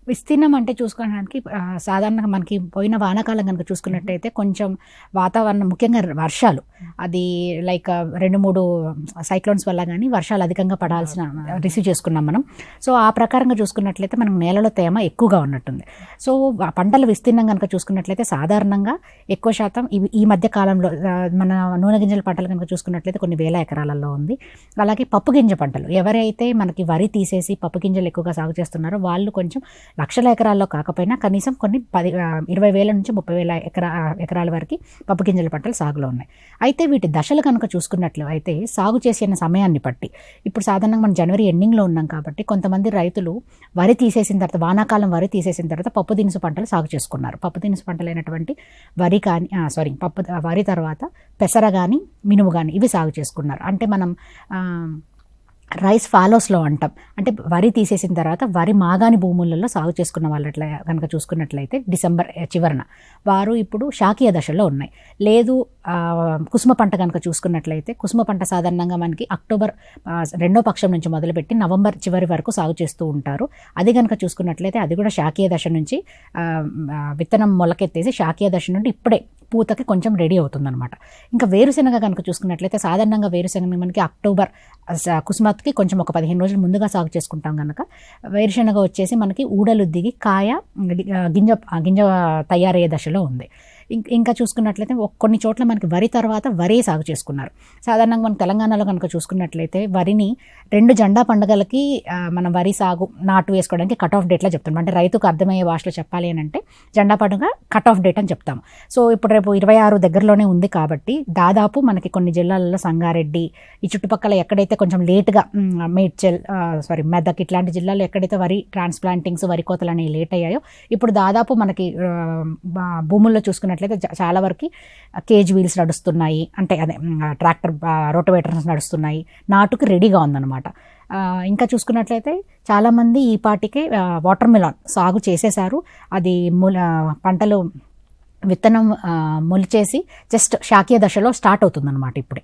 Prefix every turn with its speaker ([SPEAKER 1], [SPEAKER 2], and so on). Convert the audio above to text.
[SPEAKER 1] విస్తీర్ణం అంటే చూసుకోవడానికి సాధారణంగా మనకి పోయిన వానాకాలం కనుక చూసుకున్నట్టయితే కొంచెం వాతావరణం ముఖ్యంగా వర్షాలు అది లైక్ 2-3 సైక్లోన్స్ వల్ల కానీ వర్షాలు అధికంగా పడాల్సిన రిసీవ్ చేసుకున్నాం మనం. సో ఆ ప్రకారంగా చూసుకున్నట్లయితే మనం నేలలో తేమ ఎక్కువగా ఉన్నట్టుంది. సో పంటల విస్తీర్ణం కనుక చూసుకున్నట్లయితే సాధారణంగా ఎక్కువ శాతం ఈ మధ్య కాలంలో మన నూనె గింజల పంటలు కనుక చూసుకున్నట్లయితే కొన్ని వేల ఎకరాలలో ఉంది. అలాగే పప్పు గింజ పంటలు ఎవరైతే మనకి వరి తీసేసి పప్పు గింజలు ఎక్కువగా సాగు చేస్తున్నారో వాళ్ళు కొంచెం లక్షల ఎకరాల్లో కాకపోయినా కనీసం కొన్ని 20,000 నుంచి 30,000 ఎకరాల వరకు పప్పు గింజల పంటలు సాగులో ఉన్నాయి. అయితే వీటి దశలు కనుక చూసుకున్నట్లు అయితే సాగు చేసిన సమయాన్ని బట్టి ఇప్పుడు సాధారణంగా మనం జనవరి ఎండింగ్లో ఉన్నాం కాబట్టి కొంతమంది రైతులు వరి తీసేసిన తర్వాత వానాకాలం వరి తీసేసిన తర్వాత పప్పు దినుసు పంటలు సాగు చేసుకున్నారు. పప్పు దినుసు పంటలైనటువంటి వరి కానీ వరి తర్వాత పెసర కానీ మినుము కానీ ఇవి సాగు చేసుకున్నారు. అంటే మనం రైస్ ఫాలోస్లో అంటాం. అంటే వరి తీసేసిన తర్వాత వరి మాగాని భూములలో సాగు చేసుకున్న వాళ్ళట్ల కనుక చూసుకున్నట్లయితే డిసెంబర్ చివరన వారు ఇప్పుడు శాకీయ దశలో ఉన్నాయి. లేదు కుసుమ పంట కనుక చూసుకున్నట్లయితే కుసుమ పంట సాధారణంగా మనకి అక్టోబర్ 2వ పక్షం నుంచి మొదలుపెట్టి నవంబర్ చివరి వరకు సాగు చేస్తూ ఉంటారు. అది కనుక చూసుకున్నట్లయితే అది కూడా శాకీయ దశ నుంచి విత్తనం మొలకెత్తేసి శాకీయ దశ నుండి ఇప్పుడే పూతకి కొంచెం రెడీ అవుతుందన్నమాట. ఇంకా వేరుశెనగ కనుక చూసుకున్నట్లయితే సాధారణంగా వేరుశెనగ మనకి అక్టోబర్ కుసుమకి కొంచెం ఒక 15 రోజులు ముందుగా సాగు చేసుకుంటాం కనుక వేరుశెనగ వచ్చేసి మనకి ఊడలు దిగి కాయ గింజ తయారయ్యే దశలో ఉంది. ఇంకా చూసుకున్నట్లయితే కొన్ని చోట్ల మనకి వరి తర్వాత వరే సాగు చేసుకున్నారు. సాధారణంగా మన తెలంగాణలో కనుక చూసుకున్నట్లయితే వరిని 2 జెండా పండుగలకి మనం వరి సాగు నాటు వేసుకోవడానికి కట్ ఆఫ్ డేట్లా చెప్తాం. అంటే రైతుకు అర్థమయ్యే భాషలో చెప్పాలి అని అంటే జెండా పండుగ కట్ ఆఫ్ డేట్ అని చెప్తాం. సో ఇప్పుడు రేపు 26 దగ్గరలోనే ఉంది కాబట్టి దాదాపు మనకి కొన్ని జిల్లాలలో సంగారెడ్డి ఈ చుట్టుపక్కల ఎక్కడైతే కొంచెం లేటుగా మేడ్చల్ మెదక్ ఇట్లాంటి జిల్లాలో ఎక్కడైతే వరి ట్రాన్స్ప్లాంటింగ్స్ వరి కోతలు అనేవి లేట్ అయ్యాయో ఇప్పుడు దాదాపు మనకి భూముల్లో చూసుకున్నట్లయితే చాలా వరకు కేజ్ వీల్స్ నడుస్తున్నాయి. అంటే అదే ట్రాక్టర్ రోటోవేటర్స్ నడుస్తున్నాయి. నాటుకు రెడీగా ఉందన్నమాట. ఇంకా చూసుకున్నట్లయితే చాలామంది ఈ పాటికే వాటర్ మిలాన్ సాగు చేసేసారు. అది పంటలు విత్తనం మొలిచేసి జస్ట్ శాకీయ దశలో స్టార్ట్ అవుతుందన్నమాట ఇప్పుడే.